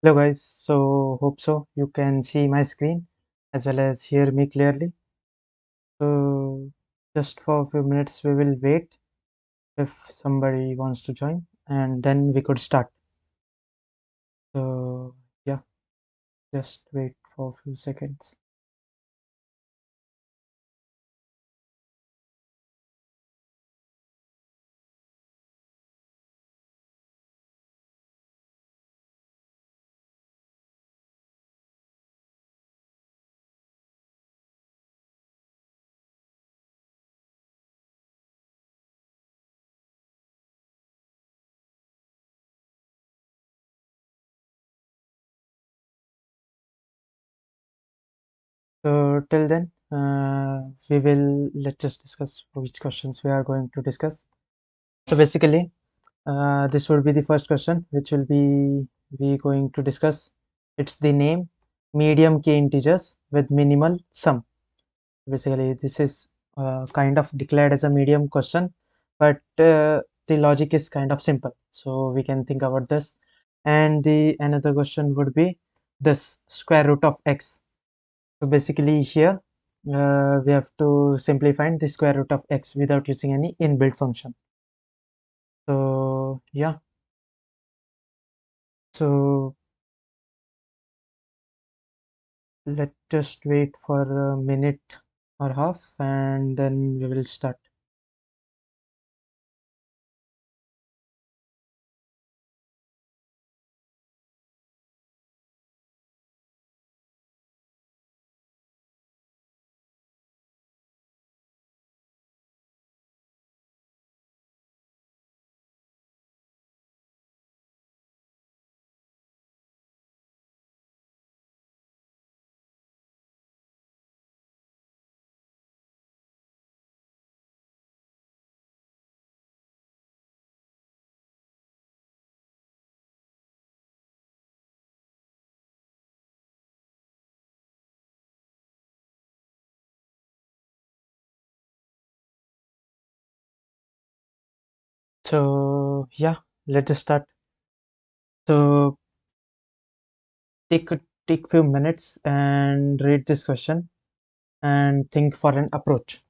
Hello guys, so hope so you can see my screen as well as hear me clearly. So just for a few minutes we will wait if somebody wants to join and then we could start. So yeah, just wait for a few seconds. So till then let's just discuss which questions we are going to discuss. So basically this will be the first question which will be we going to discuss. It's the name medium k integers with minimal sum. Basically this is kind of declared as a medium question, but the logic is kind of simple, so we can think about this. And the another question would be this square root of x. So basically here we have to simplify the square root of x without using any inbuilt function. So yeah, so let's just wait for a minute or half and then we will start. So yeah, let us start. So take few minutes and read this question and think for an approach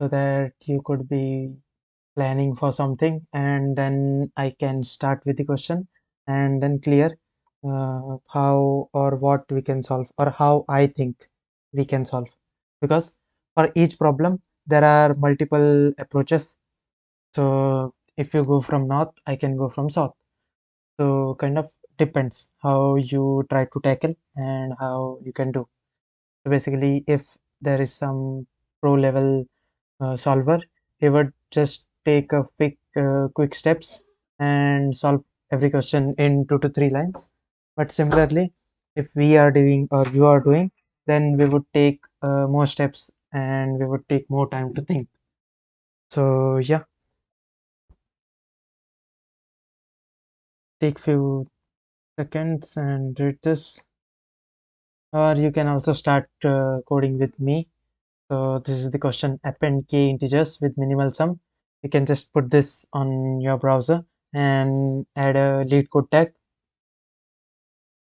so that you could be planning for something, and then I can start with the question and then clear how or what we can solve or how I think we can solve, because for each problem there are multiple approaches. So if you go from north, I can go from south. So kind of depends how you try to tackle and how you can do. So basically, if there is some pro level solver, he would just take a quick steps and solve every question in 2 to 3 lines. But similarly, if we are doing or you are doing, then we would take more steps and we would take more time to think. So yeah, take few seconds and read this, or you can also start coding with me. So this is the question: append k integers with minimal sum. You can just put this on your browser and add a lead code tag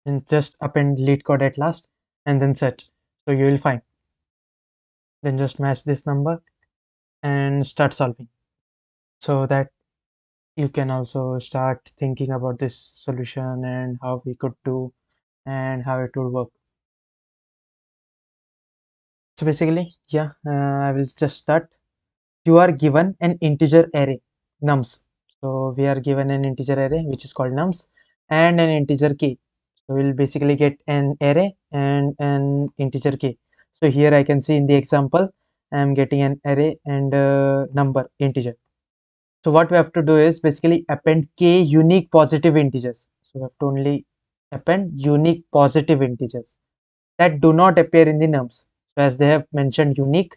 and just append lead code at last and then search. So you will find. Then just match this number and start solving, so that you can also start thinking about this solution and how we could do and how it would work. So basically, yeah, I will just start. You are given an integer array nums. So we are given an integer array which is called nums and an integer k. So we'll basically get an array and an integer k. So here I can see in the example I am getting an array and a number integer. So what we have to do is basically append k unique positive integers. So we have to only append unique positive integers that do not appear in the nums. So as they have mentioned unique,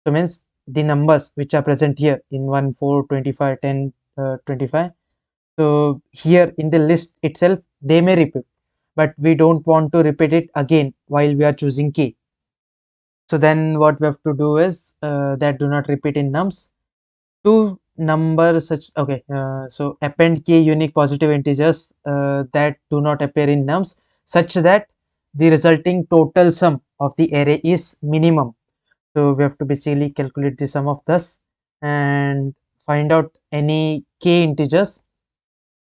so means the numbers which are present here in 1, 4, 25, 10, 25. So here in the list itself, they may repeat, but we don't want to repeat it again while we are choosing k. So then what we have to do is that do not repeat in nums. To number such, okay, so append k unique positive integers that do not appear in nums such that the resulting total sum of the array is minimum. So we have to basically calculate the sum of this and find out any k integers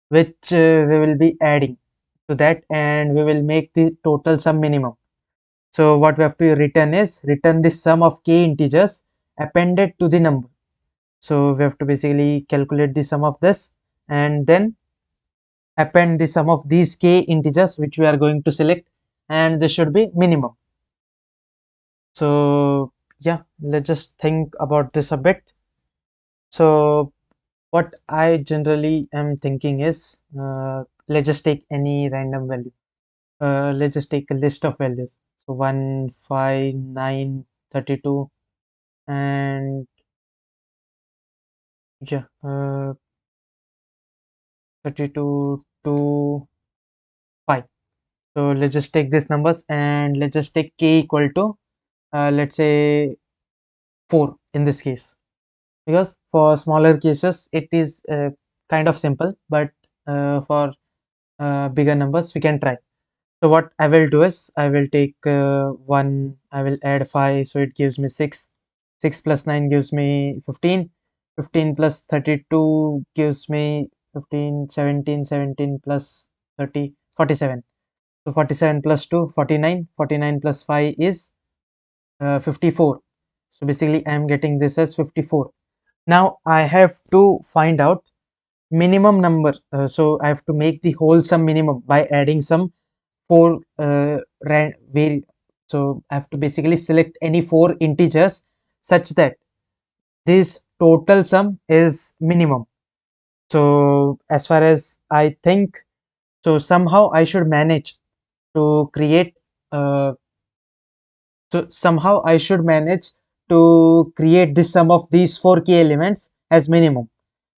which we will be adding to that, and we will make the total sum minimum. So what we have to return is return the sum of k integers appended to the number. So we have to basically calculate the sum of this and then append the sum of these k integers which we are going to select, and this should be minimum. So yeah, let's just think about this a bit. So what I generally am thinking is, let's just take any random value. Let's just take a list of values. So 1, 5, 9, 32, and yeah, 32 to 5. So let's just take these numbers and let's just take k equal to let's say 4 in this case, because for smaller cases it is kind of simple, but for bigger numbers we can try. So what I will do is I will take 1, I will add 5, so it gives me 6. 6 plus 9 gives me 15. 15 plus 32 gives me 15. 17. 17 plus 30, 47. So 47 plus 2, 49. 49 plus 5 is 54. So basically I am getting this as 54. Now I have to find out minimum number. So I have to make the whole sum minimum by adding some 4 so I have to basically select any 4 integers such that this total sum is minimum. So as far as I think, so somehow I should manage to create the sum of these 4 k elements as minimum.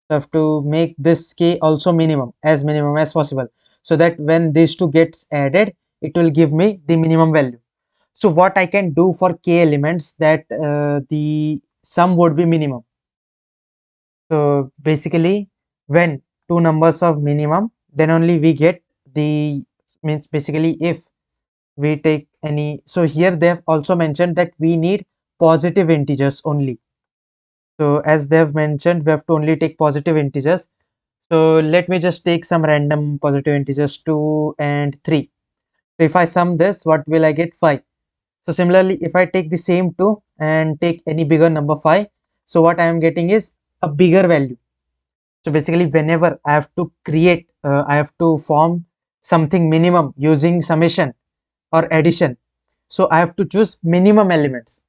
So I have to make this k also minimum as possible, so that when these two gets added, it will give me the minimum value. So what I can do for k elements that the sum would be minimum. So basically, when two numbers of minimum, then only we get the, means basically if we take any, so here they have also mentioned that we need positive integers only. So as they have mentioned, we have to only take positive integers. So let me just take some random positive integers 2 and 3. So if I sum this, what will I get? 5. So similarly, if I take the same 2 and take any bigger number 5, so what I am getting is a bigger value. So basically, whenever I have to create, I have to form something minimum using summation or addition. So I have to choose minimum elements.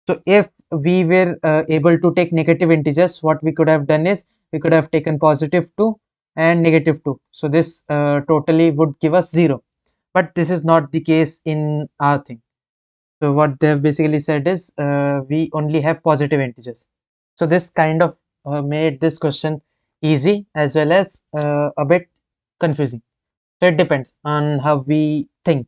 So if we were able to take negative integers, what we could have done is we could have taken positive 2 and negative 2. So this totally would give us 0. But this is not the case in our thing. So what they've basically said is we only have positive integers. So this kind of made this question easy as well as a bit confusing. So it depends on how we think.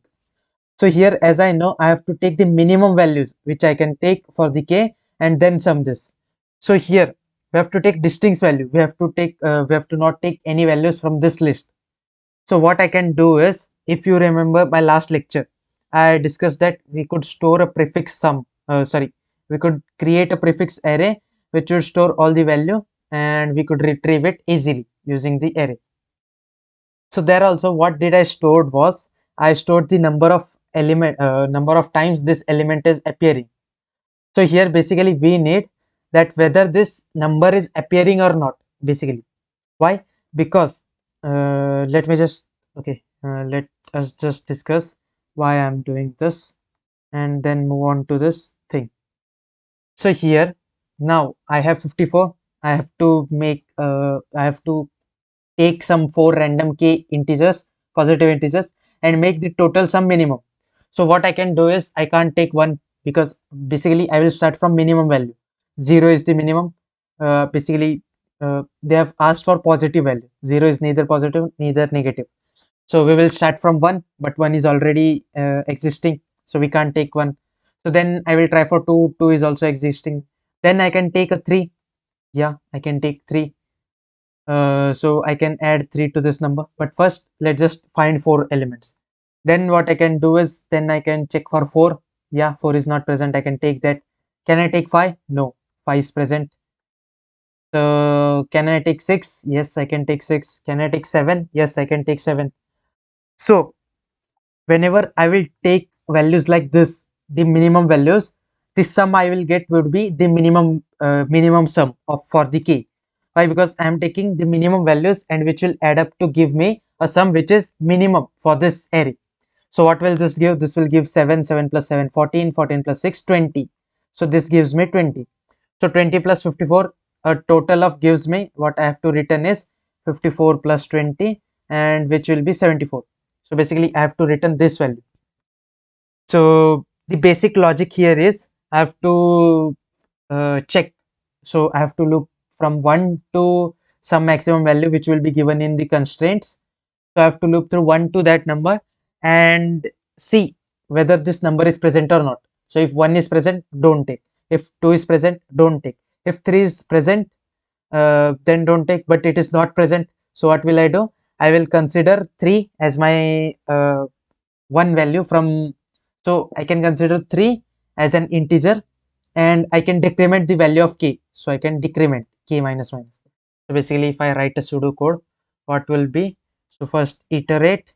So here, as I know, I have to take the minimum values which I can take for the k and then sum this. So here we have to take distinct value. We have to not take any values from this list. So what I can do is, if you remember my last lecture, I discussed that we could store a prefix sum. We could create a prefix array which would store all the value and we could retrieve it easily using the array. So there also, what did I stored was I stored the number of times this element is appearing. So here basically we need that whether this number is appearing or not. Basically, why? Because let me just let us just discuss why I'm doing this and then move on to this thing. So here now I have 54. I have to take some 4 random k integers, positive integers, and make the total sum minimum. So what I can do is I can't take 1, because basically I will start from minimum value. 0 is the minimum. Basically they have asked for positive value. 0 is neither positive neither negative. So we will start from 1, but 1 is already existing, so we can't take 1. So then I will try for 2. 2 is also existing. Then I can take a 3. Yeah, I can take 3. So I can add 3 to this number, but first let's just find 4 elements. Then what I can do is, then I can check for 4. Yeah, 4 is not present, I can take that. Can I take 5? No, 5 is present. So can I take 6? Yes, I can take 6. Can I take 7? Yes, I can take 7. So whenever I will take values like this, the minimum values, the sum I will get would be the minimum sum of for the k. Why? Because I am taking the minimum values and which will add up to give me a sum which is minimum for this array. So what will this give? This will give 7, 7 plus 7, 14, 14 plus 6, 20. So this gives me 20. So 20 plus 54, a total of gives me, what I have to return is 54 plus 20, and which will be 74. So basically I have to return this value. So the basic logic here is I have to check. So I have to look from 1 to some maximum value which will be given in the constraints. So I have to loop through 1 to that number and see whether this number is present or not. So if 1 is present, don't take. If 2 is present, don't take. If 3 is present, then don't take, but it is not present. So what will I do? I will consider 3 as my one value from, so I can consider 3 as an integer and I can decrement the value of k. So I can decrement k minus minus. So basically if I write a pseudo code, what will be? So first iterate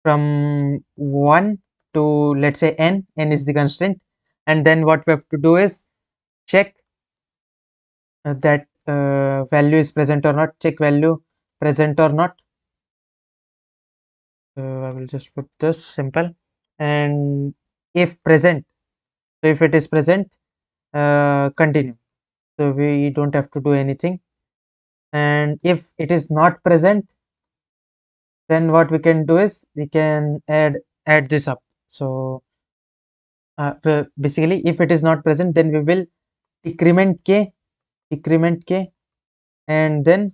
from 1 to, let's say, n is the constraint, and then what we have to do is check that value is present or not, check value present or not. I will just put this simple, and if present, so if it is present, continue, so we don't have to do anything. And if it is not present, then what we can do is we can add this up. So basically if it is not present, then we will decrement k, and then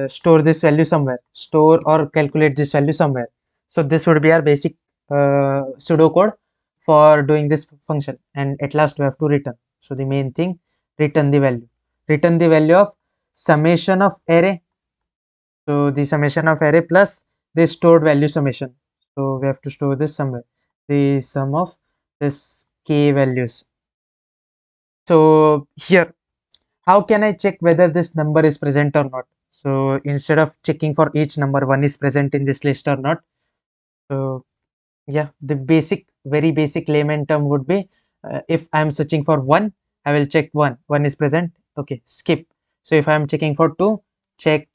store this value somewhere, store or calculate this value somewhere. So this would be our basic pseudocode for doing this function, and at last we have to return. So the main thing, return the value of summation of array. So the summation of array plus the stored value summation. So we have to store this somewhere, the sum of this k values. So here, how can I check whether this number is present or not? So instead of checking for each number, one is present in this list or not. So yeah, the very basic layman term would be, if I am searching for 1, I will check 1 is present. Okay, skip. So if I am checking for 2, check,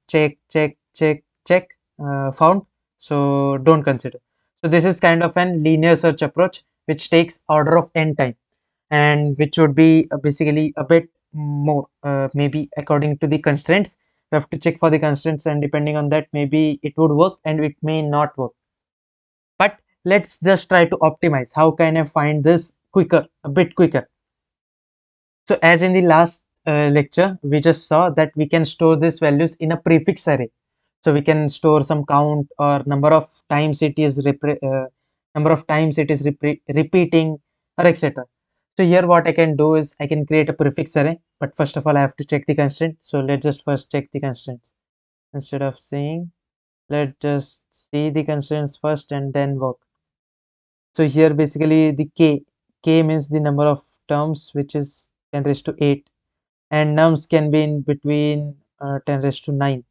found. So don't consider. So this is kind of an linear search approach which takes order of n time, and which would be basically a bit more, maybe according to the constraints. We have to check for the constraints, and depending on that, maybe it would work and it may not work. But let's just try to optimize. How can I find this quicker, a bit quicker? So as in the last lecture, we just saw that we can store these values in a prefix array. So we can store some count or number of times it is repeating, or etc. So here what I can do is I can create a prefix array, but first of all I have to check the constraint. So let's just first check the constraints. Instead of saying, let's just see the constraints first and then work. So here basically the k means the number of terms, which is 10 raised to 8, and nums can be in between 10 raised to 9.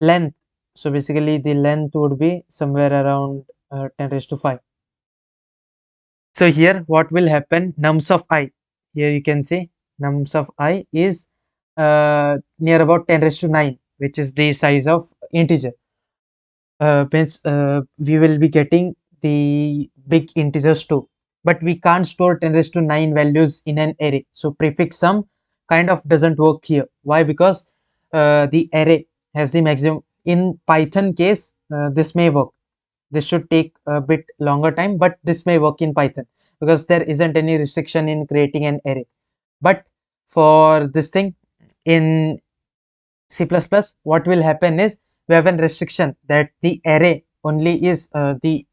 Length, so basically the length would be somewhere around 10 raised to 5. So here what will happen, nums of I, here you can see nums of I is near about 10 raised to 9, which is the size of integer. Means we will be getting the big integers too, but we can't store 10 raised to 9 values in an array. So prefix sum kind of doesn't work here. Why? Because the array has the maximum. In Python case, this may work. This should take a bit longer time, but this may work in Python because there isn't any restriction in creating an array. But for this thing in C++, what will happen is we have a restriction that the array only is the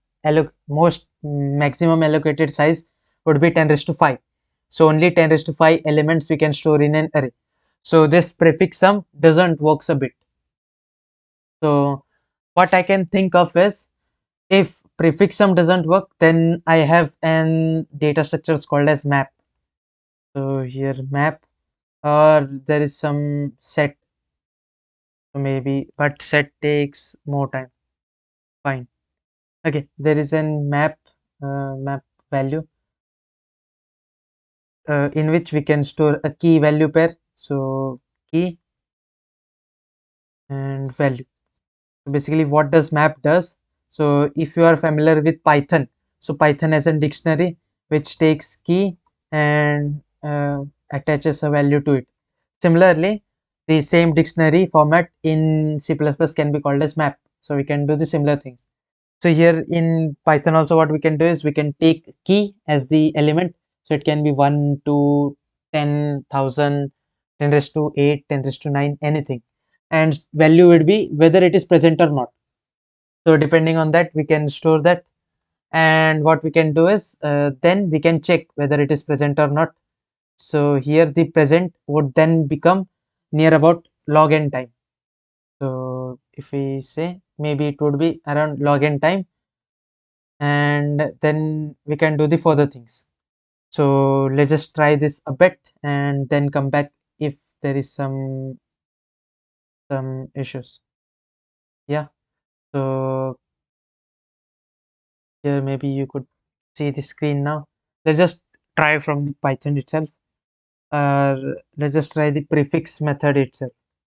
most maximum allocated size would be 10 raised to 5. So only 10 raised to 5 elements we can store in an array. So this prefix sum doesn't works a bit. So what I can think of is, if prefix sum doesn't work, then I have an data structure called as map. So here map, or there is some set, so maybe, but set takes more time. Fine. Okay, there is a map value in which we can store a key value pair. So key and value. So basically what does map does, so if you are familiar with Python, so Python has a dictionary which takes key and attaches a value to it. Similarly, the same dictionary format in C++ can be called as map, so we can do the similar things. So here in Python also what we can do is we can take key as the element, so it can be 1 2 10,000 10 raised to 8 10 raised to 9, anything, and value would be whether it is present or not. So depending on that we can store that, and what we can do is then we can check whether it is present or not. So here the present would then become near about log n time. So if we say maybe it would be around log n time, and then we can do the further things. So let's just try this a bit and then come back if there is some issues. Yeah, so here maybe you could see the screen now. Let's just try from the Python itself. Let's just try the prefix method itself,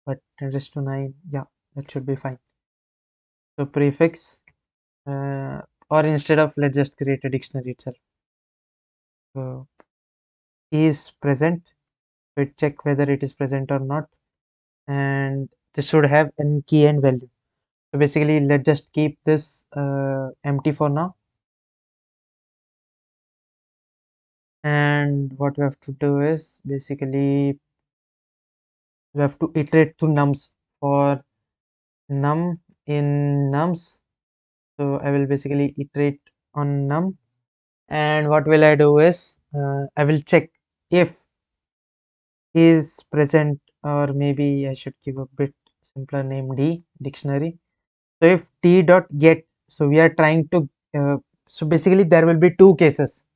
but 10 raised to 9, yeah, that should be fine. So prefix, or instead of, let's just create a dictionary itself. So is present, we check whether it is present or not, and this should have an key and value. So basically let's just keep this empty for now, and what we have to do is basically we have to iterate to nums for num in nums. So I will basically iterate on num, and what will I do is I will check if is present, or maybe I should give a bit simpler name, d dictionary. So if t dot get, so we are trying to so basically there will be two cases.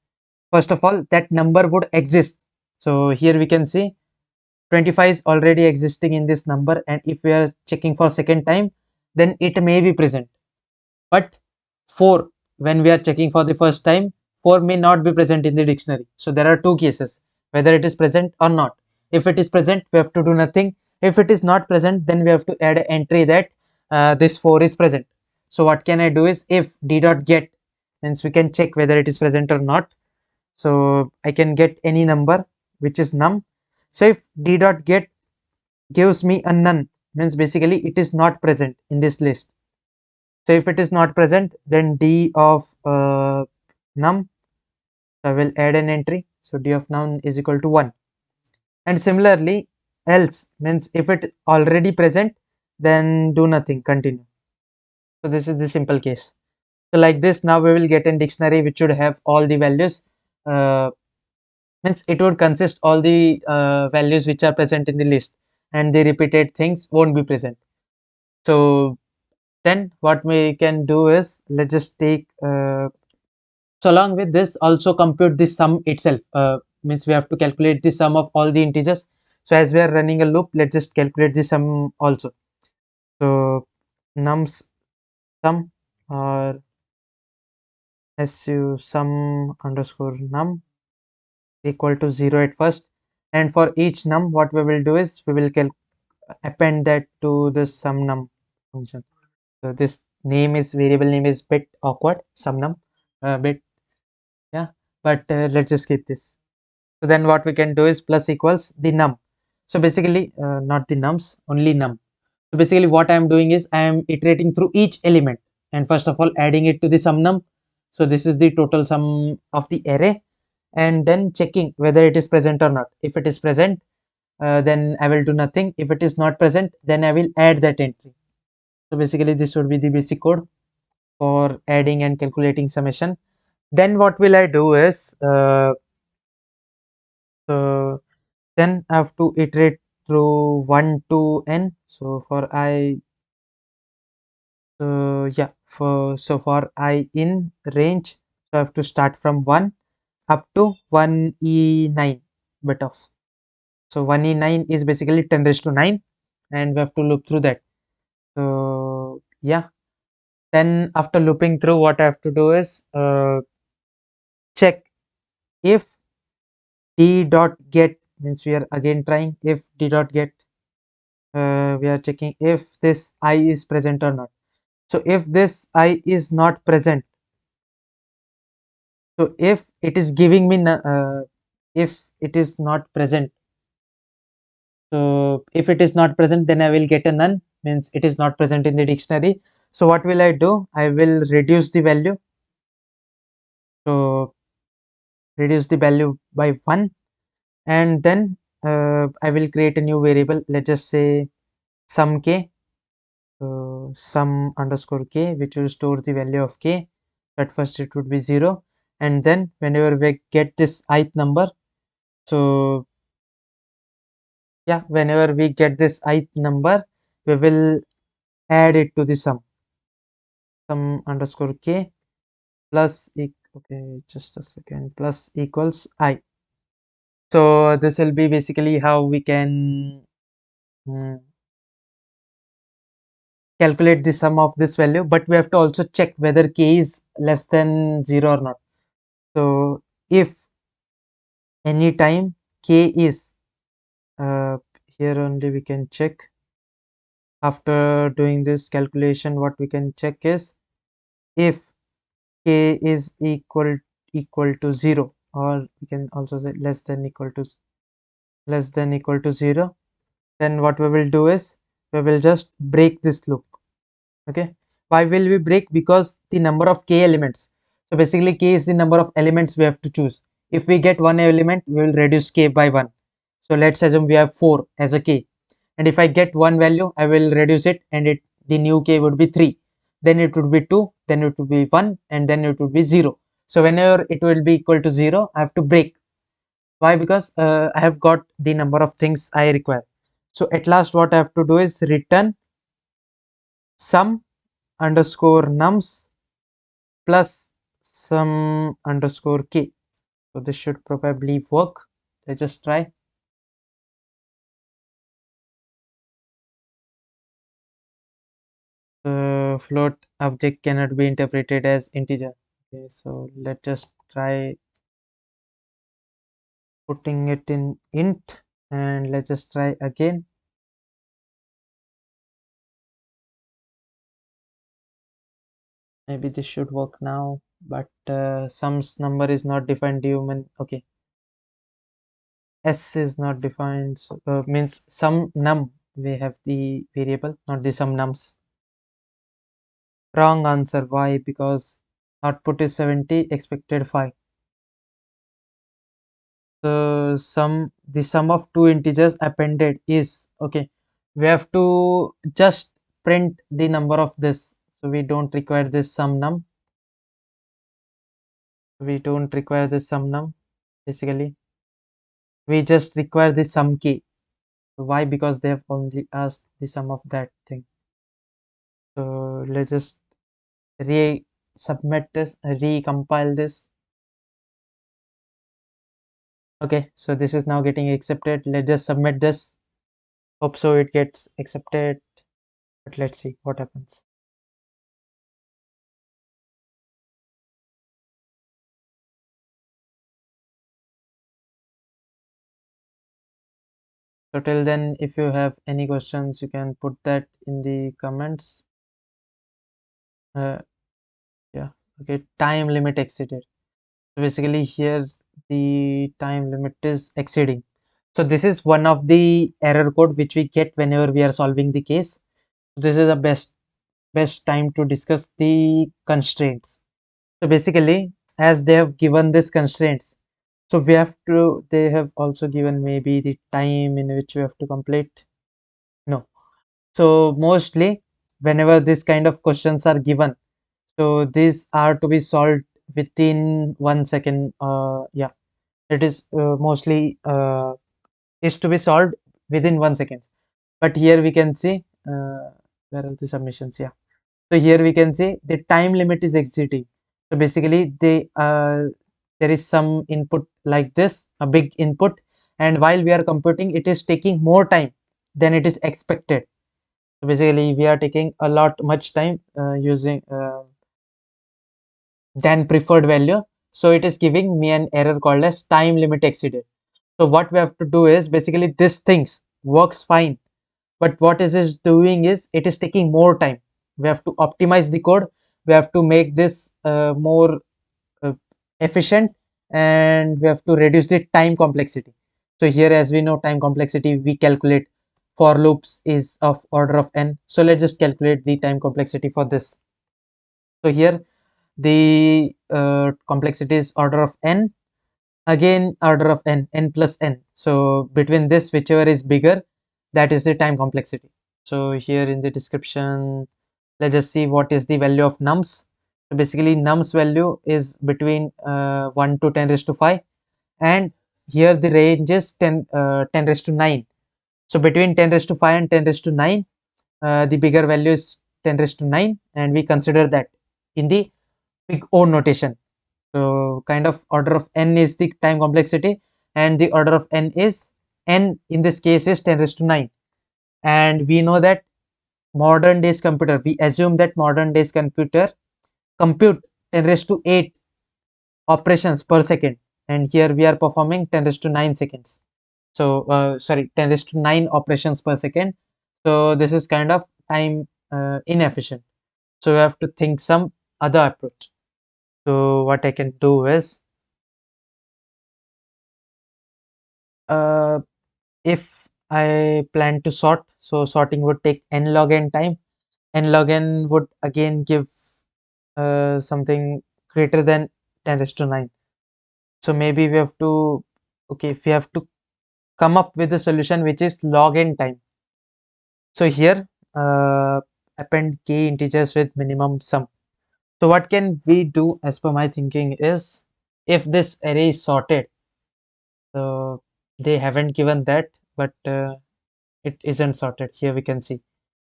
First of all, that number would exist. So here we can see 25 is already existing in this number, and if we are checking for second time, then it may be present. But 4, when we are checking for the first time, 4 may not be present in the dictionary. So there are two cases, whether it is present or not. If it is present, we have to do nothing. If it is not present, then we have to add an entry that this 4 is present. So what can I do is, if d dot get, means we can check whether it is present or not. So I can get any number which is num. So if d dot get gives me a none, means basically it is not present in this list. So if it is not present, then d of num, I will add an entry. So d of num is equal to 1. And similarly, else means if it already present, then do nothing, continue. So this is the simple case. So like this, now we will get a dictionary which should have all the values. Means it would consist all the values which are present in the list, and the repeated things won't be present. So then what we can do is, let's just take so along with this, also compute the sum itself. Means we have to calculate the sum of all the integers. So as we are running a loop, let's just calculate the sum also. So nums sum, or su sum underscore num equal to 0 at first, and for each num what we will do is we will append that to the sum num function. So this name is, variable name is bit awkward, sum num, bit, yeah, but let's just keep this. So then what we can do is plus equals the num. So basically not the nums, only num. So basically what I am doing is I am iterating through each element, and first of all adding it to the sum num. So this is the total sum of the array, and then checking whether it is present or not. If it is present, then I will do nothing. If it is not present, then I will add that entry. So basically this would be the basic code for adding and calculating summation. Then what will I do is So then I have to iterate through 1 to n. So for I, yeah, for I in range, so I have to start from 1 up to 1e9 bit of. So 1e9 is basically 10 raised to 9, and we have to loop through that. So yeah, then after looping through, what I have to do is check if d dot get, means we are again trying if d dot get, we are checking if this I is present or not. So if this I is not present, so if it is giving me if it is not present, so if it is not present, then I will get a none, means it is not present in the dictionary. So what will I do? I will reduce the value. So reduce the value by 1, and then I will create a new variable. Let's just say sum k, sum underscore k, which will store the value of k. At first it would be 0, and then whenever we get this ith number, so yeah, whenever we get this ith number, we will add it to the sum underscore k plus okay, just a second, plus equals I. So this will be basically how we can mm, calculate the sum of this value, but we have to also check whether k is less than 0 or not. So if any time k is here, only we can check. After doing this calculation, what we can check is if k is equal to 0, or we can also say less than equal to 0, then what we will do is we will just break this loop. Okay, why will we break? Because the number of k elements, so basically k is the number of elements we have to choose. If we get one element, we will reduce k by 1. So let's assume we have 4 as a k, and if I get one value, I will reduce it, and the new k would be 3, then it would be 2, then it would be 1, and then it would be 0. So whenever it will be equal to 0, I have to break. Why? Because I have got the number of things I require. So at last what I have to do is return sum underscore nums plus sum underscore k. So this should probably work. Let's just try. The float object cannot be interpreted as integer. Okay, so let's just try putting it in int, and let's just try again. Maybe this should work now, but sums number is not defined human. Okay, s is not defined, so, means sum num, we have the variable, not the sum nums. Wrong answer. Why? Because output is 70, expected 5. So the sum of two integers appended is okay. We have to just print the number of this. So we don't require this sum num. We don't require this sum num. Basically, we just require the sum k. So why? Because they have only asked the sum of that thing. So let's just submit this, recompile this. Okay, so this is now getting accepted. Let's just submit this. Hope so it gets accepted, but let's see what happens. So till then, if you have any questions, you can put that in the comments. uh, yeah, okay, time limit exceeded. So basically here the time limit is exceeding. So this is one of the error code which we get whenever we are solving the case. This is the best time to discuss the constraints. So basically, as they have given this constraints, so we have to, they have also given maybe the time in which we have to complete. No. So mostly whenever this kind of questions are given, so these are to be solved within 1 second. Yeah. It is mostly is to be solved within 1 second. But here we can see where are the submissions? Yeah. So here we can see the time limit is exceeding. So basically, there is some input like this, a big input, and while we are computing, it is taking more time than it is expected. So basically, we are taking a lot much time using than preferred value. So it is giving me an error called as time limit exceeded. So what we have to do is basically this things works fine, but what it is doing is it is taking more time. We have to optimize the code. We have to make this more uh, efficient, and we have to reduce the time complexity. So here, as we know, time complexity we calculate for loops is of order of n. So let's just calculate the time complexity for this. So here the complexity is order of n, again order of n plus n. So between this, whichever is bigger, that is the time complexity. So here in the description, let's just see what is the value of nums. So basically nums value is between 1 to 10 raised to 5, and here the range is 10 raised to 9. So between 10 raised to 5 and 10 raised to 9, the bigger value is 10 raised to 9, and we consider that in the big O notation. So kind of order of n is the time complexity, and the order of n is n in this case is 10 raised to 9. And we know that modern days computer, we assume that modern days computer compute 10 raised to 8 operations per second, and here we are performing 10 raised to 9 seconds. So sorry, 10 raised to 9 operations per second. So this is kind of time inefficient. So we have to think some other approach. So what I can do is uh, if I plan to sort, so sorting would take n log n time. N log n would again give something greater than 10 raised to 9. So maybe we have to, okay, if we have to come up with a solution which is log n time. So here append k integers with minimum sum. So what can we do as per my thinking is, if this array is sorted, so they haven't given that, but it isn't sorted. Here we can see,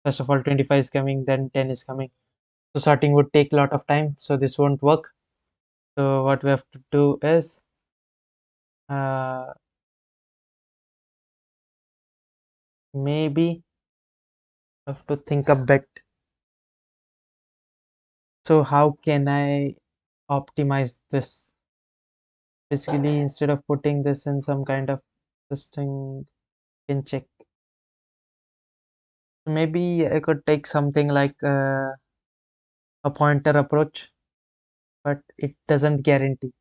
first of all 25 is coming, then 10 is coming. So sorting would take a lot of time, so this won't work. So what we have to do is uh, maybe have to think a bit. So how can I optimize this? Basically, instead of putting this in some kind of this thing, can check. Maybe I could take something like a pointer approach, but it doesn't guarantee.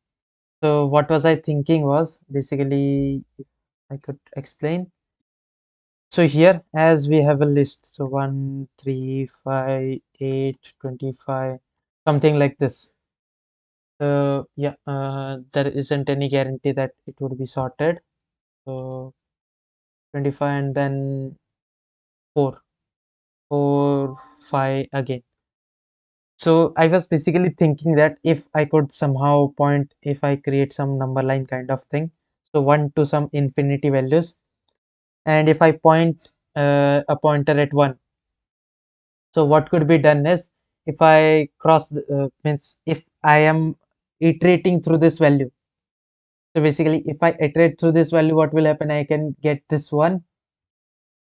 So what was I thinking was basically, if I could explain. So here, as we have a list, so 1, 3, 5, 8, 25, something like this. So yeah, there isn't any guarantee that it would be sorted. So 25 and then 4, 4, 5 again. So I was basically thinking that if I could somehow point, if I create some number line kind of thing, so 1 to some infinity values, and if I point a pointer at 1, so what could be done is, if I cross means if I am iterating through this value, so basically if I iterate through this value, what will happen? I can get this one,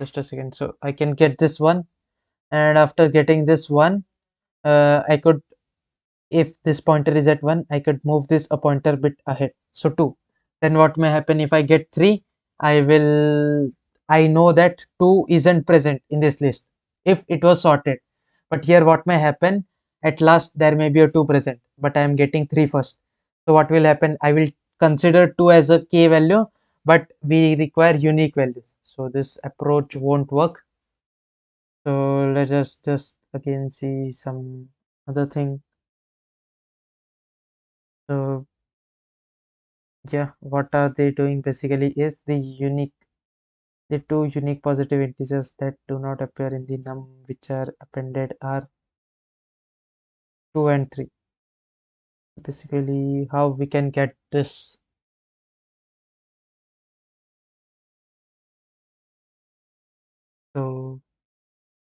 just a second. So I can get this one, and after getting this one, I could, if this pointer is at 1, I could move this a pointer bit ahead, so 2. Then what may happen if I get 3? I know that 2 isn't present in this list if it was sorted. But here what may happen, at last there may be a 2 present, but I am getting 3 first. So what will happen? I will consider 2 as a k value, but we require unique values. So this approach won't work. So let us just again see some other thing. So yeah, what are they doing basically is the two unique positive integers that do not appear in the num which are appended are 2 and 3. Basically how we can get this, So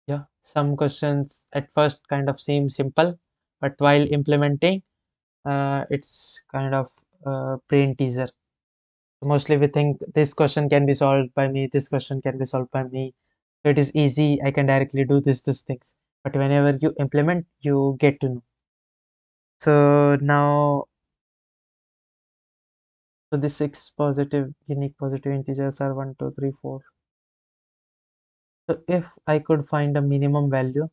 yeah, some questions at first kind of seem simple, but while implementing, it's kind of brain teaser. Mostly we think this question can be solved by me, this question can be solved by me. So it is easy, I can directly do these things. But whenever you implement, you get to know. So now, so the six positive, unique positive integers are 1, 2, 3, 4. So if I could find a minimum value,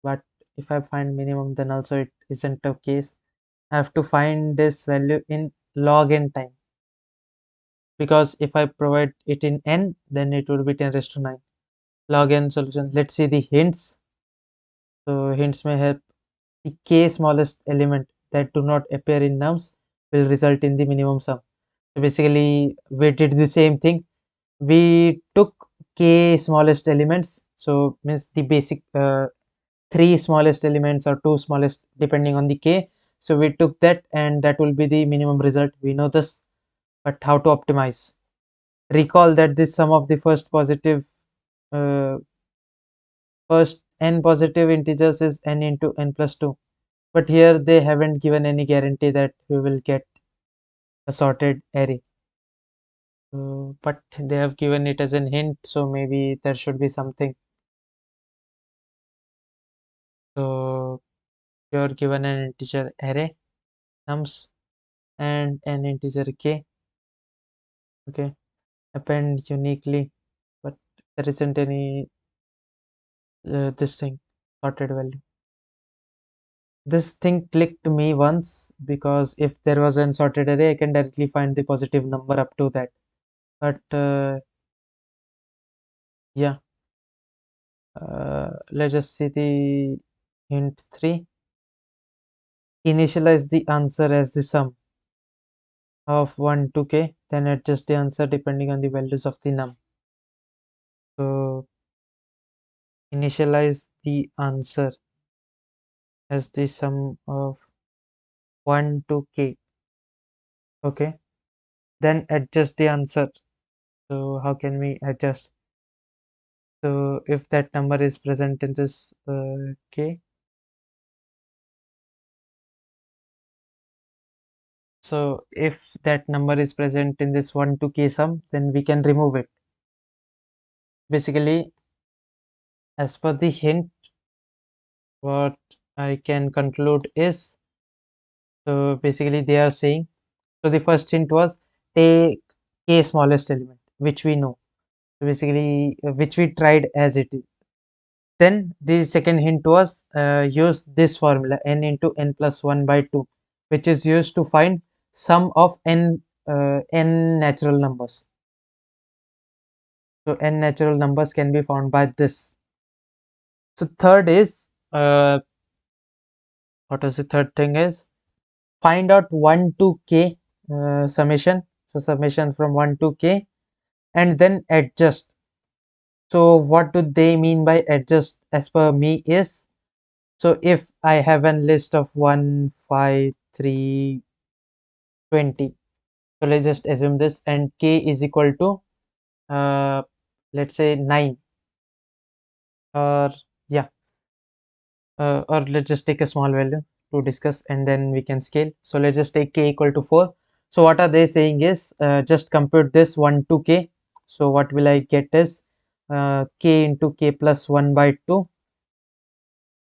but if I find minimum, then also it isn't a case. I have to find this value in log n time, because if I provide it in n, then it would be 10 raised to 9. Log n solution. Let's see the hints. So hints may help. The k smallest element that do not appear in nums will result in the minimum sum. So basically, we did the same thing. We took k smallest elements. So means the basic three smallest elements or two smallest depending on the k. So we took that, and that will be the minimum result. We know this, but how to optimize? Recall that this sum of the first n positive integers is n into n plus 2, but here they haven't given any guarantee that we will get a sorted array. But they have given it as an hint, so maybe there should be something. So you're given an integer array nums and an integer k. Okay, append uniquely, but there isn't any this thing sorted value. This thing clicked me once, because if there was an sorted array, I can directly find the positive number up to that. But yeah, let's just see the hint 3. Initialize the answer as the sum of 1 to k, then adjust the answer depending on the values of the num. So initialize the answer as the sum of 1 to k. Okay, then adjust the answer. So how can we adjust? So if that number is present in this k, so if that number is present in this 1 to k sum, then we can remove it. Basically, as per the hint, what I can conclude is, so basically they are saying, so the first hint was take k smallest element, which we know. So basically, which we tried as it is. Then the second hint was use this formula n into n plus 1 by 2, which is used to find sum of n natural numbers. So n natural numbers can be found by this. So third is what is the third thing is, find out 1 to k summation. So summation from 1 to k, and then adjust. So what do they mean by adjust as per me is, so if I have a list of 1, 5, 3, 20, so let's just assume this, and k is equal to let's say 9, or yeah, or let's just take a small value to discuss, and then we can scale. So let's just take k equal to 4. So what are they saying is, just compute this 1 to k. So what will I get is k into k plus 1 by 2.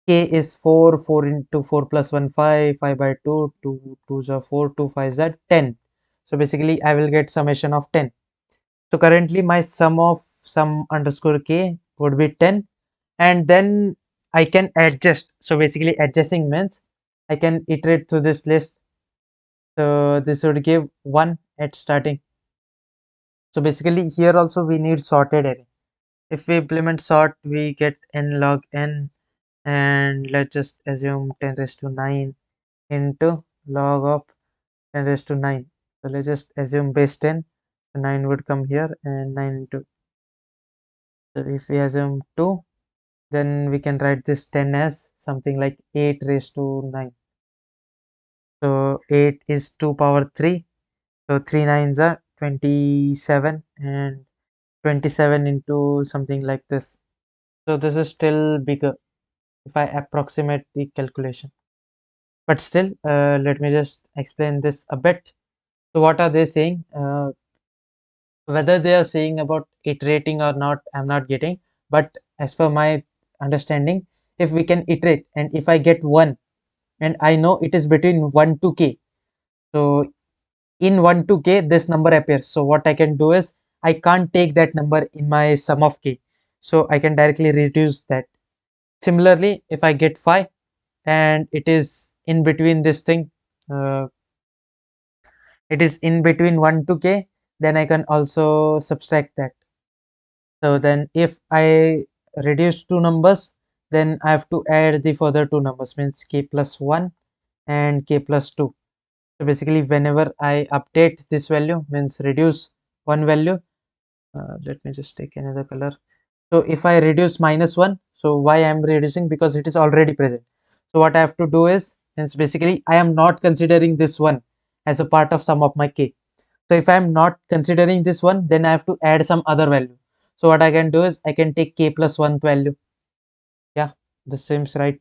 K is 4, 4 into 4 plus 1, 5, 5 by 2, 2, 2 is 4, 2, 5 is 10. So basically I will get summation of 10. So currently my sum of sum underscore k would be 10, and then I can adjust. So basically adjusting means I can iterate through this list. So this would give 1 at starting. So basically here also we need sorted array. If we implement sort, we get n log n, and let's just assume 10 raised to 9 into log of 10 raised to 9. So let's just assume base 10. So 9 would come here, and 9 into. So if we assume 2, then we can write this 10 as something like 8 raised to 9. So 8 is 2 power 3. So 3 nines are 27, and 27 into something like this. So this is still bigger if I approximate the calculation. But still, let me just explain this a bit. So what are they saying? Whether they are saying about iterating or not, I'm not getting. But as per my understanding, if we can iterate and if I get 1 and I know it is between 1 to k, so in 1 to k this number appears. So what I can do is I can't take that number in my sum of k, so I can directly reduce that. Similarly, if I get 5 and it is in between this thing, uh, it is in between 1 to k, then I can also subtract that. So then if I reduce two numbers, then I have to add the further two numbers, means k plus 1 and k plus 2. So basically whenever I update this value, means reduce one value, let me just take another color. So if I reduce -1, so why I am reducing? Because it is already present. So what I have to do is, means basically I am not considering this one as a part of sum of my k. So if I am not considering this one, then I have to add some other value. So what I can do is I can take k plus 1 value. Yeah, this seems right.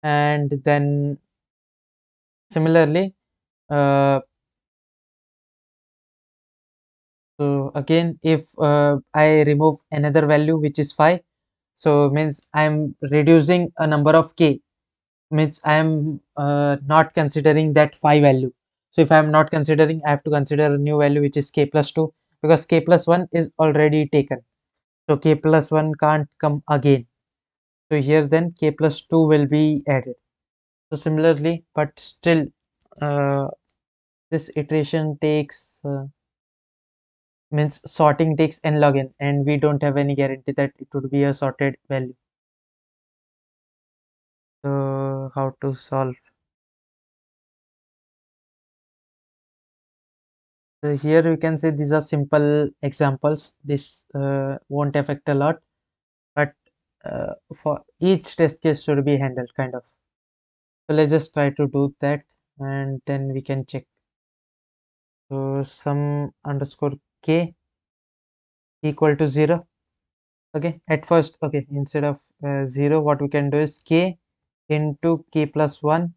And then similarly, uh, so again, if I remove another value which is 5, so means I am reducing a number of k, means I am not considering that 5 value. So if I am not considering, I have to consider a new value which is k plus 2, because k plus 1 is already taken. So k plus 1 can't come again. So here then k plus 2 will be added. So similarly, but still uh, this iteration takes means sorting takes n log n, and we don't have any guarantee that it would be a sorted value. So how to solve? So here we can say these are simple examples. This won't affect a lot, but for each test case should be handled kind of. So let's just try to do that and then we can check. So sum underscore k equal to 0. Okay, at first, okay, instead of 0, what we can do is k into k plus 1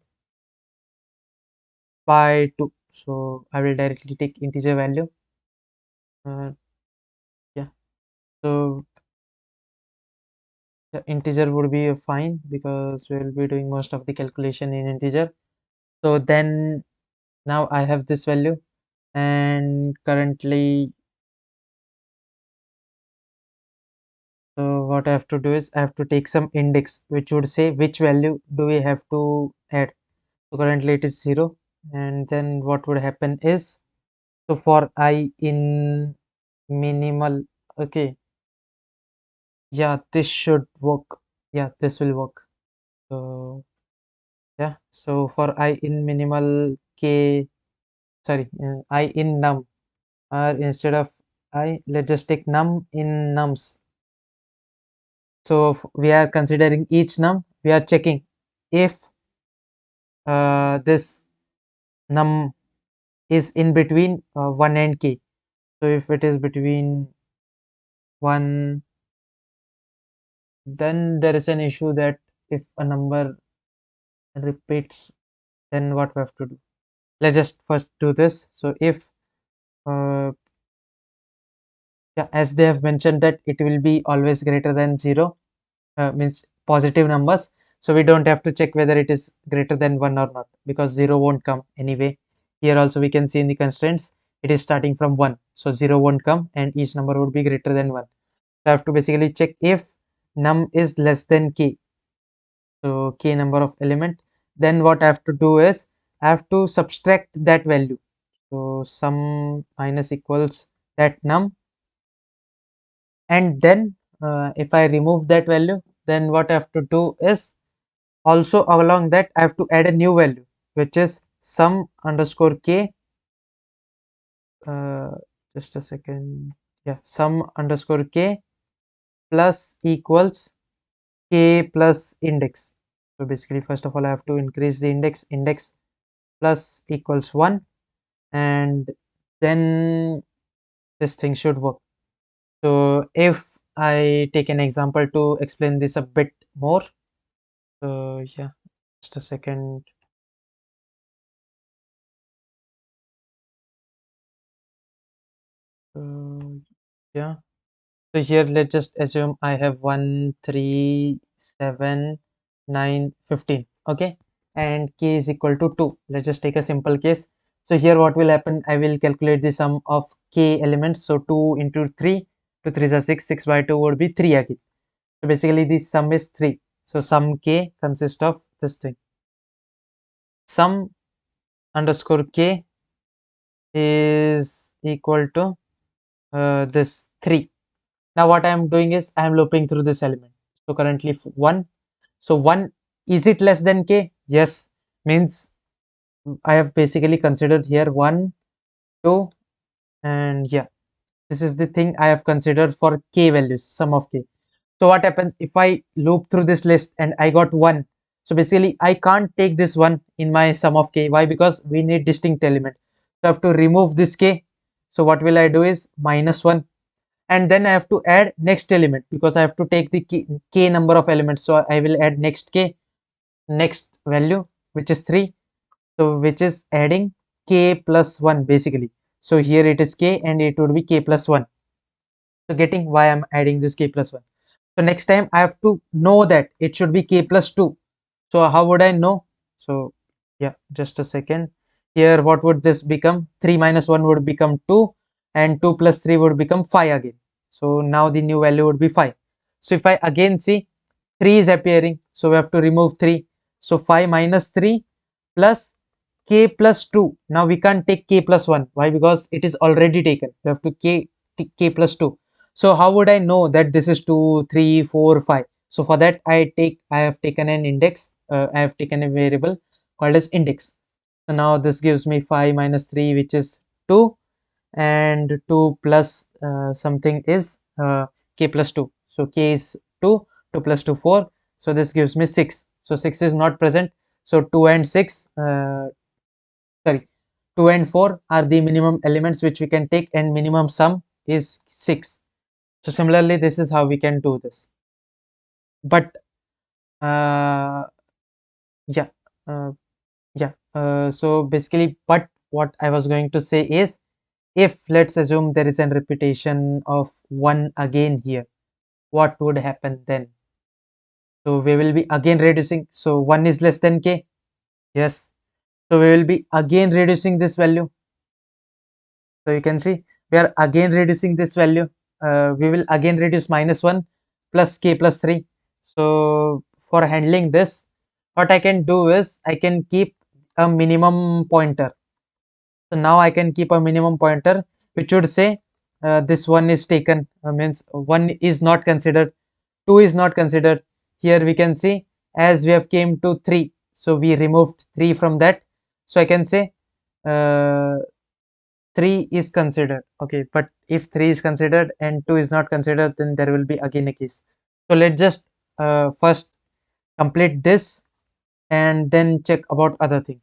by 2. So I will directly take integer value. Yeah, so the integer would be fine because we will be doing most of the calculation in integer. So then now I have this value, and currently, so what I have to do is I have to take some index which would say which value do we have to add. So currently it is 0, and then what would happen is, so for I in minimal, okay, yeah, this should work. Yeah, this will work. So yeah, so for I in minimal k, sorry, I in num, or instead of I, let's just take num in nums. So if we are considering each num, we are checking if this num is in between 1 and k. So if it is between 1, then there is an issue that if a number repeats, then what we have to do? Let's just first do this. So if yeah, as they have mentioned that it will be always greater than 0, means positive numbers, so we don't have to check whether it is greater than 1 or not, because 0 won't come anyway. Here also we can see in the constraints it is starting from 1, so 0 won't come and each number would be greater than 1. So I have to basically check if num is less than k, so k number of element, then what I have to do is I have to subtract that value. So sum minus equals that num, and then if I remove that value, then what I have to do is also along that I have to add a new value which is sum underscore k, uh, just a second, yeah, sum underscore k plus equals k plus index. So basically first of all I have to increase the index plus equals 1, and then this thing should work. So if I take an example to explain this a bit more. So yeah, just a second. Yeah. So here let's just assume I have 1, 3, 7, 9, 15. Okay. And k is equal to 2. Let's just take a simple case. So here what will happen? I will calculate the sum of k elements. So 2 into 3. 2 3 is 6. 6 by 2 would be 3 again. So basically the sum is 3. So sum k consists of this thing. Sum underscore k is equal to this 3. Now what I am doing is I am looping through this element. So currently 1. So 1, is it less than k? Yes. Means I have basically considered here 1, 2, and yeah. This is the thing I have considered for k values, sum of k. So what happens if I loop through this list and I got 1? So basically I can't take this 1 in my sum of k. Why? Because we need distinct element. So I have to remove this k. So what will I do is -1, and then I have to add next element because I have to take the k number of elements. So I will add next k, next value, which is 3. So which is adding k plus 1 basically. So here it is k and it would be k plus 1. So getting why I'm adding this k plus 1. So next time I have to know that it should be k plus 2. So how would I know? So yeah, just a second. Here what would this become? 3 minus 1 would become 2, and 2 plus 3 would become 5 again. So now the new value would be 5. So if I again see 3 is appearing, so we have to remove 3. So 5 minus 3 plus k plus 2. Now we can't take k plus 1. Why? Because it is already taken. We have to k plus 2. So how would I know that this is 2, 3, 4, 5? So for that I have taken an index. I have taken a variable called as index. So now this gives me 5 minus 3, which is 2, and 2 plus something is k plus 2. So k is 2, 2 plus 2 4. So this gives me 6. So 6 is not present. So 2 and 6 sorry 2 and 4 are the minimum elements which we can take, and minimum sum is 6. So similarly this is how we can do this. But uh, yeah so basically, but what I was going to say is, if let's assume there is a repetition of 1 again here, what would happen then? So we will be again reducing. So 1 is less than k. Yes. So we will be again reducing this value. So you can see we are again reducing this value. We will again reduce -1 plus k plus 3. So for handling this, what I can do is I can keep a minimum pointer. So now I can keep a minimum pointer which would say this one is taken, means 1 is not considered, 2 is not considered. Here we can see as we have came to 3, so we removed 3 from that. So I can say uh, 3 is considered. Okay, but if 3 is considered and 2 is not considered, then there will be again a case. So let's just first complete this and then check about other thing.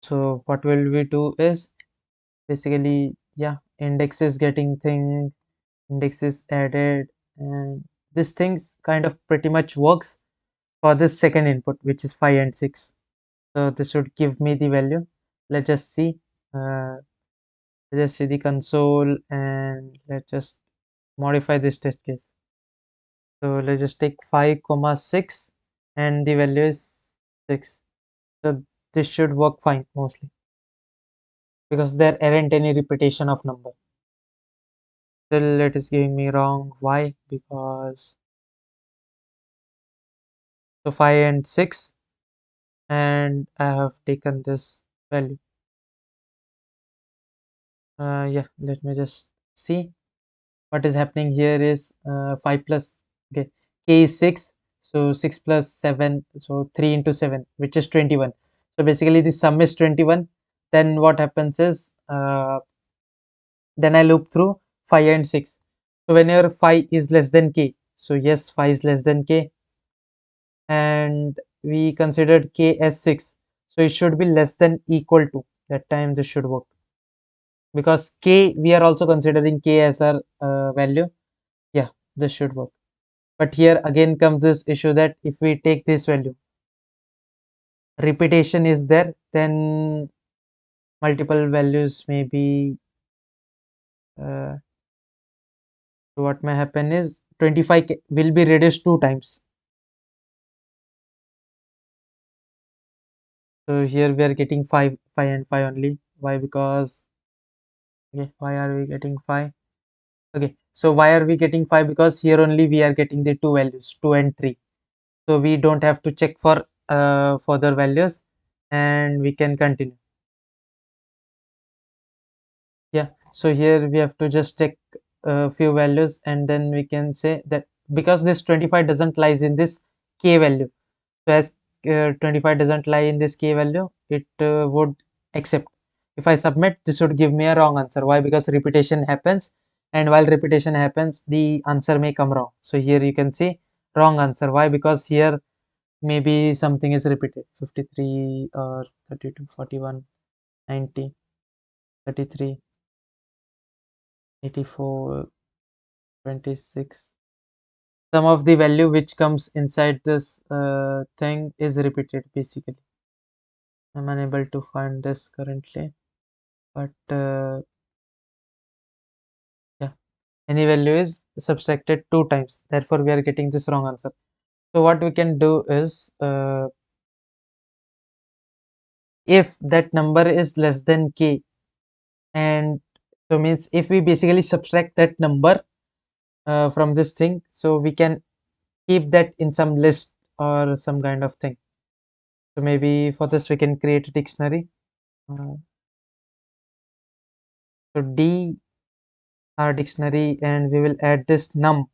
So what will we do is basically, yeah, index is getting thing, index is added, and this things kind of pretty much works for this second input, which is 5 and 6. So this should give me the value. Let's just see. uh, let's just see the console, and let's just modify this test case. So let's just take 5 comma 6 and the value is 6. So this should work fine mostly because there aren't any repetition of number. Still it is giving me wrong. Why? Because so 5 and 6, and I have taken this value. Yeah, let me just see what is happening here is 5 plus, okay, k is 6, so 6 plus 7, so 3 into 7, which is 21. So basically the sum is 21. Then what happens is then I loop through 5 and 6. So whenever 5 is less than k, so yes, 5 is less than k, and we considered k as 6, so it should be less than equal to, that time this should work. because k, we are also considering k as our value. Yeah, this should work. But here again comes this issue that if we take this value, repetition is there, then multiple values may be uh, what may happen is 25 will be reduced two times. So here we are getting 5, 5 and 5 only. Why? Because, okay, why are we getting 5? Okay, so why are we getting 5? Because here only we are getting the two values, 2 and 3. So we don't have to check for further values, and we can continue. Yeah, so here we have to just check a few values, and then we can say that because this 25 doesn't lies in this k value. So as 25 doesn't lie in this k value, it would accept. If I submit, this would give me a wrong answer. Why? Because repetition happens, and while repetition happens, the answer may come wrong. So here you can see wrong answer. Why? Because here maybe something is repeated, 53 or 32, 41, 90, 33, 84, 26. Some of the value which comes inside this thing is repeated basically. I'm unable to find this currently, but yeah, any value is subtracted two times. Therefore, we are getting this wrong answer. So what we can do is, if that number is less than k, and so means if we basically subtract that number from this thing, so we can keep that in some list or some kind of thing. So maybe for this we can create a dictionary. So D our dictionary, and we will add this num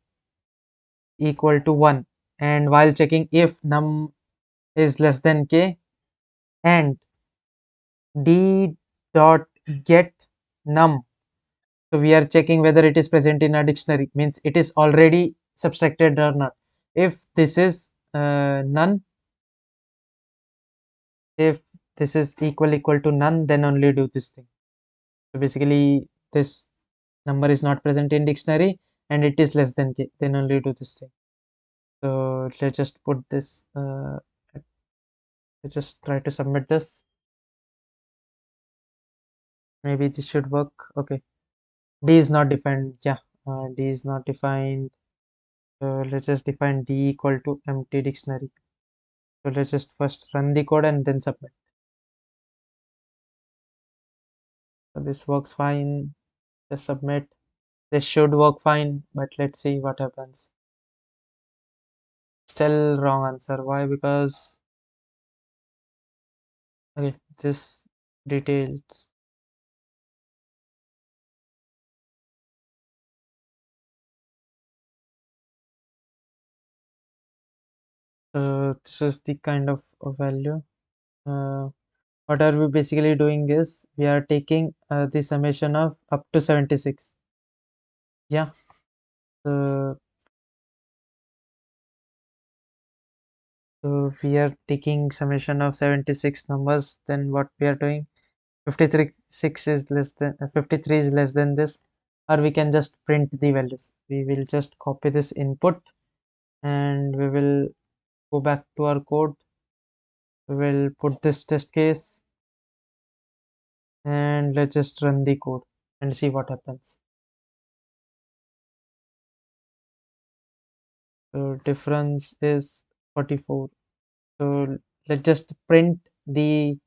equal to 1, and while checking if num is less than k, and D dot get num. So we are checking whether it is present in our dictionary, means it is already subtracted or not. If this is none, if this is equal to none, then only do this thing. So basically this number is not present in dictionary and it is less than k, then only do this thing. So let's just put this, let's just try to submit this. Maybe this should work. Okay, D is not defined. Yeah, D is not defined. So let's just define D equal to empty dictionary. So let's just first run the code and then submit. So this works fine. Just submit. This should work fine, but let's see what happens. Still wrong answer. Why? Because, okay, this details. This is the kind of a value. Uh, what are we basically doing is we are taking the summation of up to 76. Yeah. So, so we are taking summation of 76 numbers. Then what we are doing? 53 6 is less than 53 is less than this, or we can just print the values. We will just copy this input, and we will go back to our code. We will put this test case, and let's just run the code and see what happens. So difference is 44. So let's just print the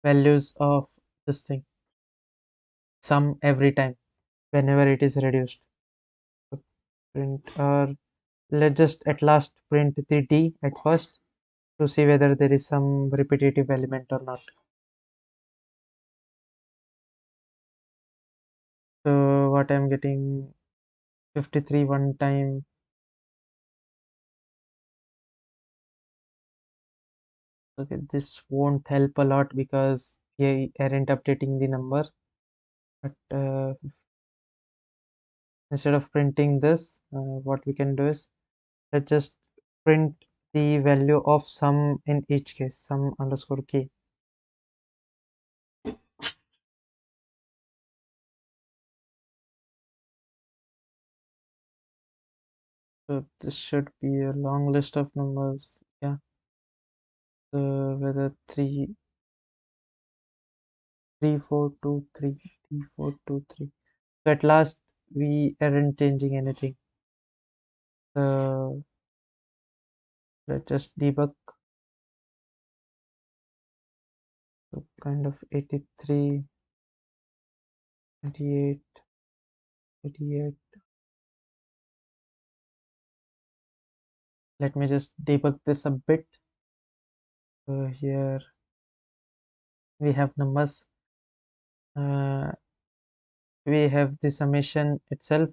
values of this thing, sum every time whenever it is reduced. So print, or let's just at last print the D at first to see whether there is some repetitive element or not. So what I'm getting, 53 one time. Okay, this won't help a lot because we aren't updating the number. But instead of printing this, what we can do is let's just print the value of sum in each case, sum underscore k. So this should be a long list of numbers. Yeah. So whether 3 4 2 3 3 4 2 3. So at last we aren't changing anything. So let's just debug. So kind of 83, 88, 88. Let me just debug this a bit. So here we have numbers. We have the summation itself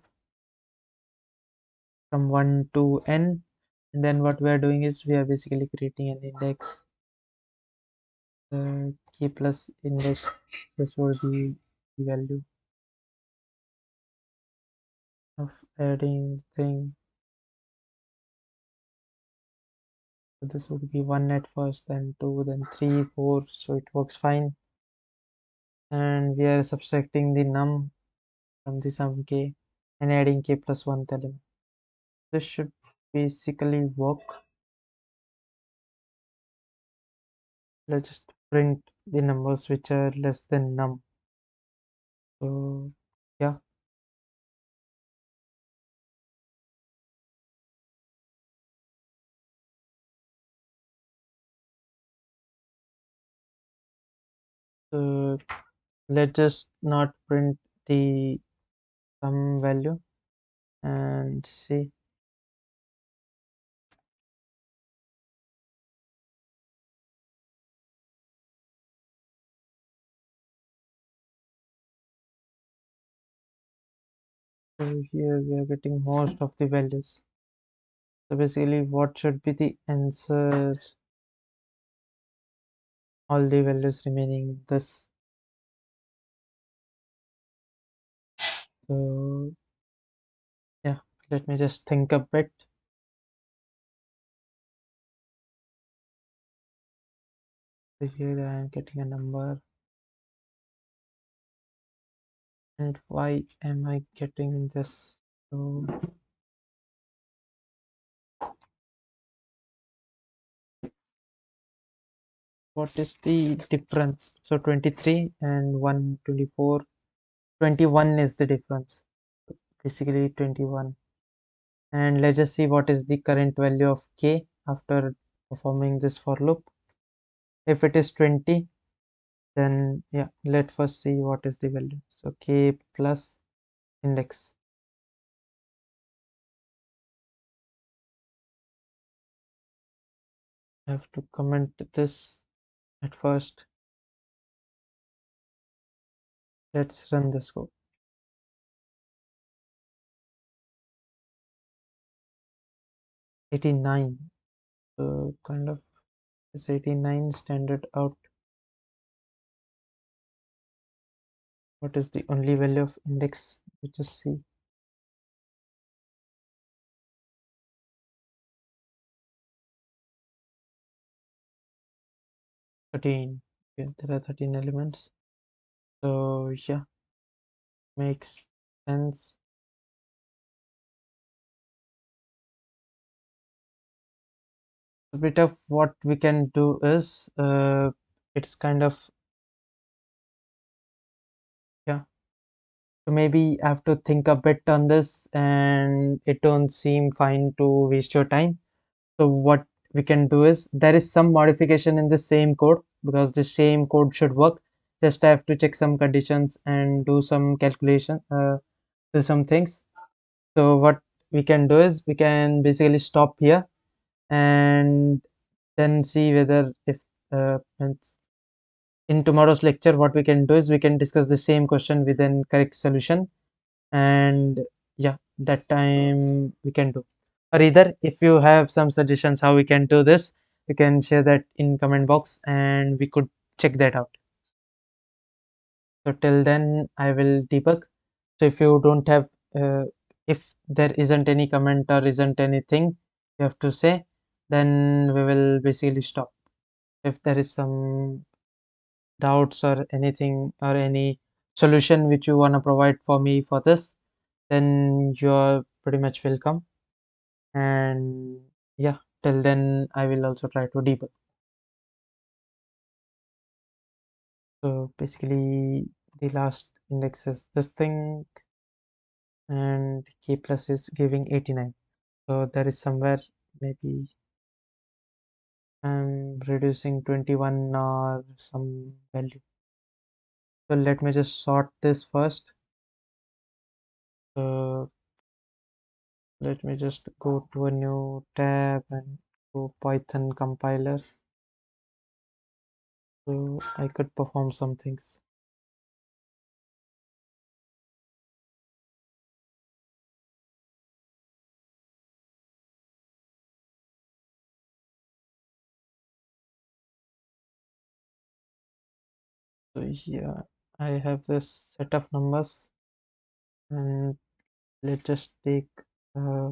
from 1 to n, and then what we are doing is we are basically creating an index. K plus index, this will be the value of adding thing. So this would be 1 at first, then 2, then 3, 4, so it works fine. And we are subtracting the num from the sum k and adding k plus 1th element. This should basically work. Let's just print the numbers which are less than num. So yeah. So let's just not print the sum value and see. So here we are getting most of the values. So basically what should be the answer? All the values remaining this. So yeah, let me just think a bit. So here I am getting a number. And why am I getting this? So what is the difference? So 23 and 124. 21 is the difference. Basically 21. And let's just see what is the current value of k after performing this for loop. If it is 20, then yeah, let's first see what is the value. So k plus index. I have to comment this at first. Let's run this code. 89. So kind of is 89 standard out. What is the only value of index? Let's just see. 13. Okay, there are 13 elements. So yeah, makes sense. A bit of what we can do is it's kind of, yeah, so maybe I have to think a bit on this, and it don't seem fine to waste your time. So what we can do is there is some modification in the same code, because the same code should work. Just I have to check some conditions and do some calculation, do some things. So what we can do is we can basically stop here and then see whether if in tomorrow's lecture what we can do is we can discuss the same question with an correct solution, and yeah, that time we can do. Or either if you have some suggestions how we can do this, you can share that in comment box and we could check that out. So till then I will debug. So if you don't have if there isn't any comment or isn't anything you have to say, then we will basically stop. If there is some doubts or anything or any solution which you want to provide for me for this, then you're pretty much welcome. and yeah, till then I will also try to debug. So basically the last index is this thing, and k plus is giving 89. So there is somewhere maybe I'm reducing 21 or some value. So let me just sort this first. So let me just go to a new tab and go Python compiler. So I could perform some things. So here I have this set of numbers, and let's just take uh,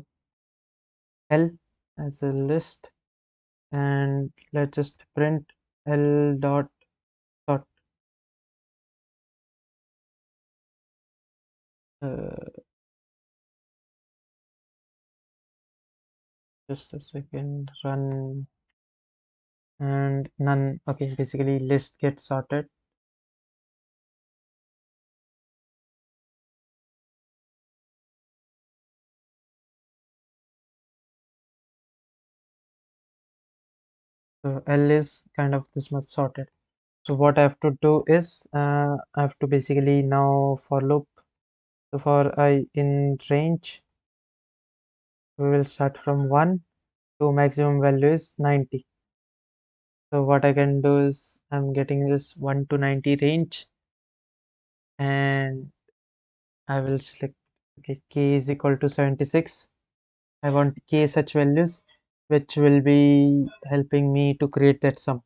L as a list, and let's just print L dot sort. Uh, just a second, run, and none. Okay, basically list gets sorted. So L is kind of this much sorted. So what I have to do is I have to basically now for loop. So for I in range, we will start from 1 to maximum value is 90. So what I can do is I'm getting this 1 to 90 range, and I will select, okay, k is equal to 76. I want k such values which will be helping me to create that sum.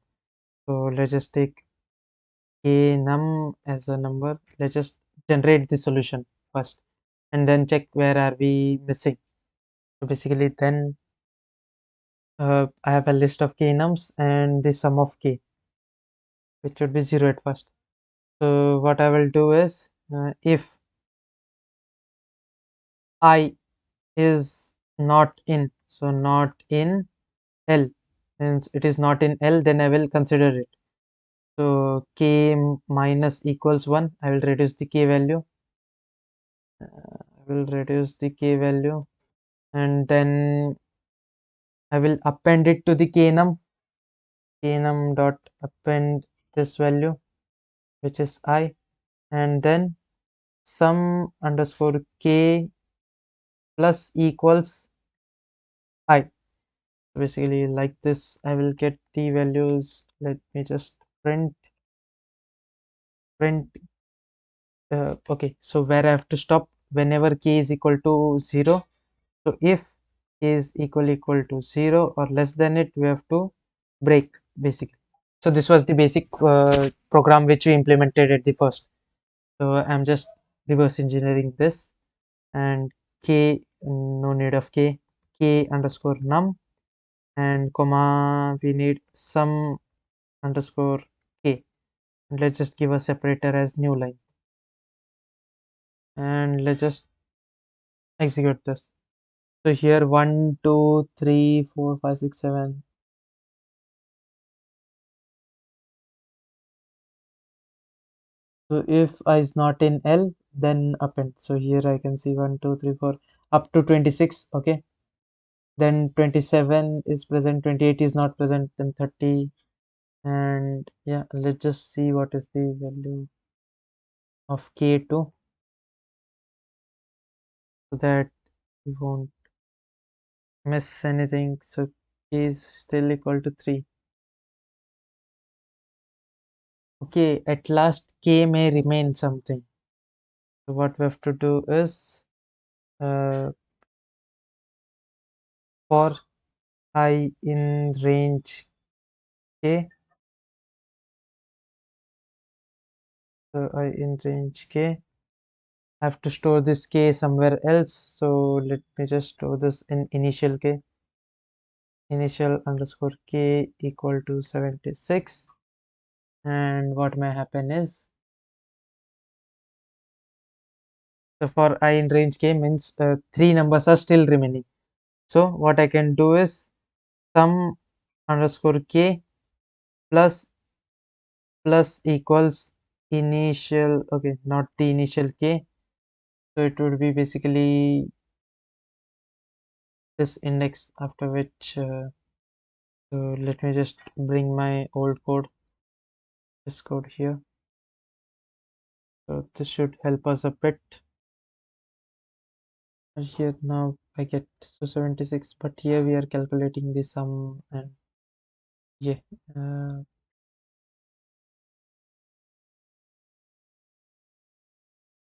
So let's just take k num as a number. Let's just generate the solution first and then check where are we missing. So basically then I have a list of k nums and the sum of k, which should be 0 at first. So what I will do is if I is not in, so not in L, means it is not in L, then I will consider it. So k minus equals 1, I will reduce the k value. I will reduce the k value, and then I will append it to the knum dot append this value, which is I, and then sum underscore k plus equals I. Basically like this I will get the values. Let me just print okay, so where I have to stop whenever k is equal to 0. So if k is equal to 0 or less than it, we have to break basically. So this was the basic program which we implemented at the first. So I'm just reverse engineering this, and k, no need of k underscore num, and comma we need sum underscore k, and let's just give a separator as new line, and let's just execute this. So here 1 2 3 4 5 6 7. So if I is not in L, then append. So here I can see 1 2 3 4 up to 26. Okay, then 27 is present, 28 is not present, then 30. And yeah, let's just see what is the value of k2, so that we won't miss anything. So k is still equal to 3. Okay, at last k may remain something. So what we have to do is uh, for I in range k, so I in range k, I have to store this k somewhere else. So let me just store this in initial k, initial underscore k equal to 76. And what may happen is, so for I in range k means 3 numbers are still remaining. So what I can do is sum underscore k plus equals initial, okay, not the initial k. So it would be basically this index, after which so let me just bring my old code, this code here. So this should help us a bit. And here now I get so 76, but here we are calculating the sum, and yeah,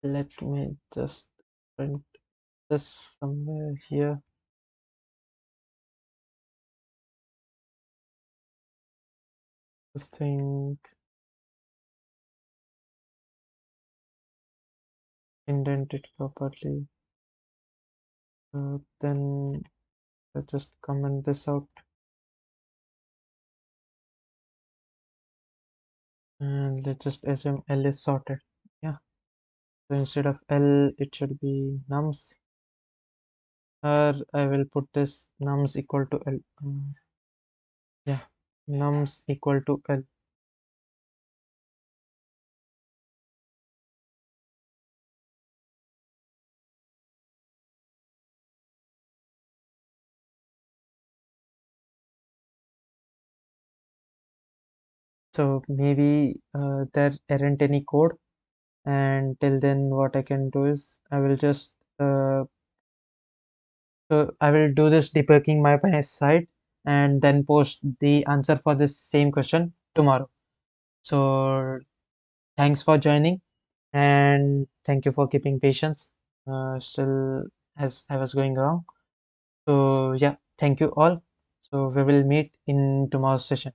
let me just print this somewhere here. This thing indent it properly. Then let's just comment this out, and let's just assume L is sorted. Yeah. So instead of L, it should be nums. Or I will put this nums equal to L. Yeah, nums equal to L. So maybe there aren't any code, and till then what I can do is I will just so I will do this debugging by my side and then post the answer for this same question tomorrow. So thanks for joining, and thank you for keeping patience still as I was going wrong. So yeah, thank you all. So we will meet in tomorrow's session.